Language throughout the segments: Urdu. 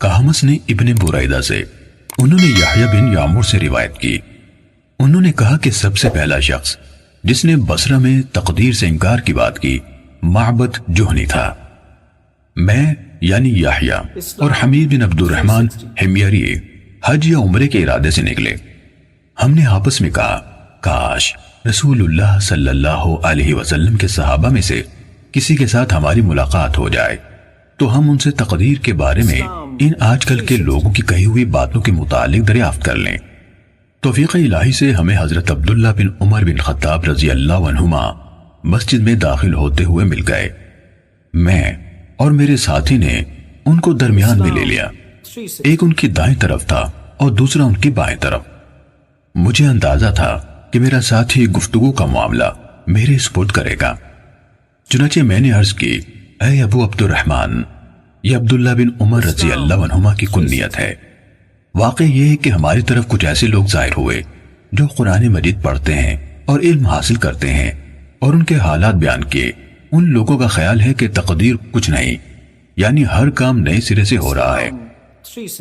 کہمس نے ابن بریدہ سے، انہوں نے یحییٰ بن یعمر سے روایت کی، انہوں نے کہا کہ سب سے پہلا شخص جس نے بصرہ میں تقدیر سے انکار کی بات کی معبد جہنی تھا۔ میں یعنی یحییٰ اور حمید بن عبد الرحمن حمیری حج یا عمرے کے ارادے سے نکلے۔ ہم نے آپس میں کہا کاش رسول اللہ صلی اللہ علیہ وسلم کے صحابہ میں سے کسی کے ساتھ ہماری ملاقات ہو جائے تو ہم ان سے تقدیر کے بارے میں ان آج کل کے لوگوں کی کہی ہوئی باتوں کے متعلق دریافت کر لیں۔ توفیق الہی سے ہمیں حضرت عبداللہ بن عمر بن خطاب رضی اللہ عنہما مسجد میں داخل ہوتے ہوئے مل گئے۔ میں اور میرے ساتھی نے ان کو درمیان میں لے لیا، ایک ان کی دائیں طرف تھا اور دوسرا ان کی بائیں طرف۔ مجھے اندازہ تھا کہ میرا ساتھی گفتگو کا معاملہ میرے سپرد کرے گا، چنانچہ میں نے عرض کی، اے ابو عبد الرحمن، یہ عبداللہ بن عمر رضی اللہ عنہما کی کنیت ہے۔ واقع یہ ہے کہ ہماری طرف کچھ ایسے لوگ ظاہر ہوئے جو قرآن مجید پڑھتے ہیں اور علم حاصل کرتے ہیں، اور ان کے حالات بیان کیے۔ ان لوگوں کا خیال ہے کہ تقدیر کچھ نہیں، یعنی ہر کام نئے سرے سے ہو رہا ہے،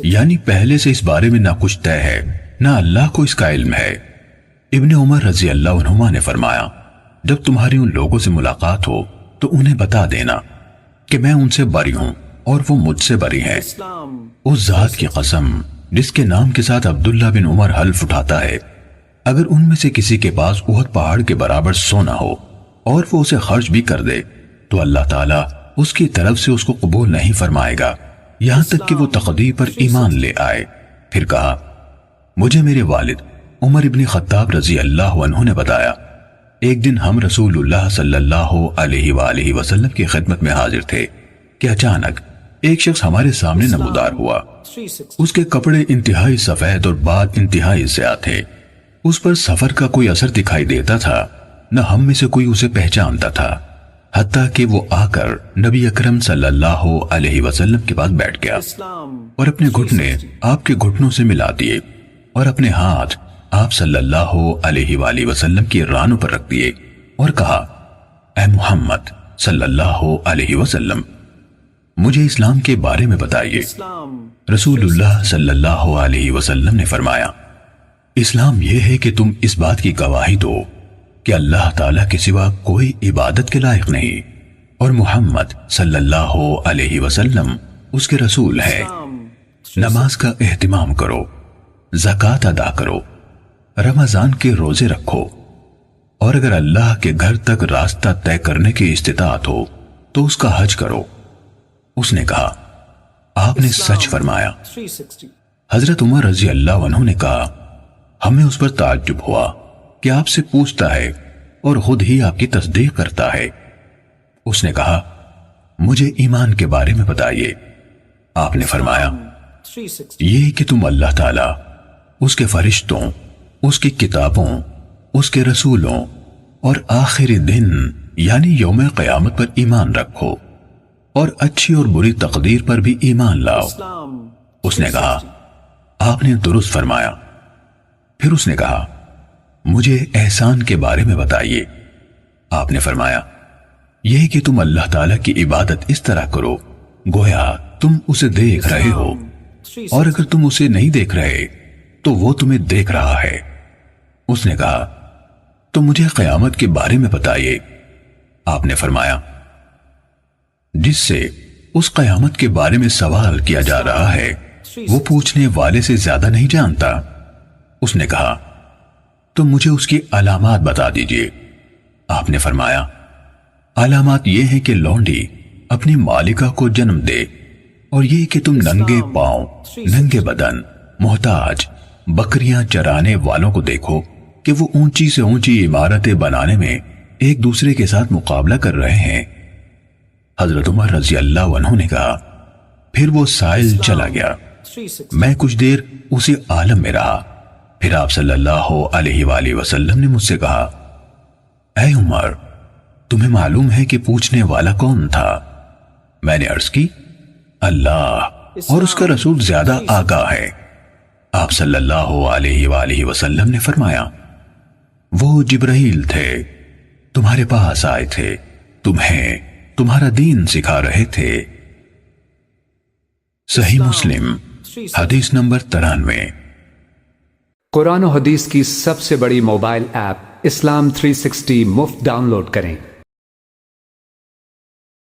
یعنی پہلے سے اس بارے میں نہ کچھ طے ہے نہ اللہ کو اس کا علم ہے۔ ابن عمر رضی اللہ عنہما نے فرمایا، جب تمہاری ان لوگوں سے ملاقات ہو تو انہیں بتا دینا کہ میں ان سے بری ہوں اور وہ مجھ سے بری ہیں۔ اس ذات کی قسم جس کے نام کے ساتھ عبداللہ بن عمر حلف اٹھاتا ہے، اگر ان میں سے کسی کے پاس احد پہاڑ کے برابر سونا ہو اور وہ اسے خرچ بھی کر دے تو اللہ تعالیٰ اس کی طرف سے اس کو قبول نہیں فرمائے گا یہاں تک کہ وہ تقدیر پر ایمان لے آئے۔ پھر کہا، مجھے میرے والد عمر ابن خطاب رضی اللہ عنہ نے بتایا، ایک دن ہم رسول اللہ صلی اللہ علیہ وآلہ وسلم کی خدمت میں حاضر تھے کہ اچانک ایک شخص ہمارے سامنے نمودار ہوا۔ اس کے کپڑے انتہائی سفید اور بال انتہائی سیاہ تھے۔ اس پر سفر کا کوئی اثر دکھائی دیتا تھا، نہ ہم میں سے کوئی اسے پہچانتا تھا، حتیٰ کہ وہ آ کر نبی اکرم صلی اللہ علیہ وسلم کے پاس بیٹھ گیا اور اپنے گھٹنے آپ کے گھٹنوں سے ملا دیے اور اپنے ہاتھ آپ صلی اللہ علیہ وآلہ وسلم کی رانوں پر رکھ دیے اور کہا، اے محمد صلی اللہ علیہ وسلم، مجھے اسلام کے بارے میں بتائیے۔ رسول اللہ صلی اللہ علیہ وسلم نے فرمایا، اسلام یہ ہے کہ تم اس بات کی گواہی دو کہ اللہ تعالیٰ کے سوا کوئی عبادت کے لائق نہیں اور محمد صلی اللہ علیہ وسلم اس کے رسول ہے۔ نماز کا اہتمام کرو، زکوٰۃ ادا کرو، رمضان کے روزے رکھو، اور اگر اللہ کے گھر تک راستہ طے کرنے کی استطاعت ہو تو اس کا حج کرو۔ اس نے کہا، آپ نے سچ فرمایا۔ حضرت عمر رضی اللہ عنہ نے کہا، ہمیں اس پر تعجب ہوا کہ آپ سے پوچھتا ہے اور خود ہی آپ کی تصدیق کرتا ہے۔ اس نے کہا، مجھے ایمان کے بارے میں بتائیے۔ آپ نے فرمایا، یہ کہ تم اللہ تعالیٰ، اس کے فرشتوں، اس کی کتابوں، اس کے رسولوں اور آخری دن یعنی یوم قیامت پر ایمان رکھو اور اچھی اور بری تقدیر پر بھی ایمان لاؤ۔ اس نے کہا، آپ نے درست فرمایا۔ پھر اس نے کہا، مجھے احسان کے بارے میں بتائیے۔ آپ نے فرمایا، یہ کہ تم اللہ تعالیٰ کی عبادت اس طرح کرو گویا تم اسے دیکھ رہے ہو، اور اگر تم اسے نہیں دیکھ رہے تو وہ تمہیں دیکھ رہا ہے۔ اس نے کہا، تو مجھے قیامت کے بارے میں بتائیے۔ آپ نے فرمایا، جس سے اس قیامت کے بارے میں سوال کیا جا رہا ہے وہ پوچھنے والے سے زیادہ نہیں جانتا۔ اس نے کہا، تو مجھے اس کی علامات بتا دیجئے۔ آپ نے فرمایا، علامات یہ ہیں کہ لونڈی اپنی مالکہ کو جنم دے، اور یہ کہ تم ننگے پاؤں، ننگے بدن، محتاج، بکریاں چرانے والوں کو دیکھو کہ وہ اونچی سے اونچی عمارتیں بنانے میں ایک دوسرے کے ساتھ مقابلہ کر رہے ہیں۔ حضرت عمر رضی اللہ عنہ نے کہا، پھر وہ سائل چلا گیا۔ میں کچھ دیر اسی عالم میں رہا، پھر آپ صلی اللہ علیہ وآلہ وسلم نے مجھ سے کہا، اے عمر، تمہیں معلوم ہے کہ پوچھنے والا کون تھا؟ میں نے عرض کی، اللہ اور اس کا رسول زیادہ آگاہ ہے۔ آپ صلی اللہ علیہ وآلہ وسلم نے فرمایا، وہ جبرائیل تھے، تمہارے پاس آئے تھے، تمہیں تمہارا دین سکھا رہے تھے۔ صحیح مسلم حدیث نمبر 93۔ قرآن و حدیث کی سب سے بڑی موبائل ایپ اسلام 360 مفت ڈاؤن لوڈ کریں۔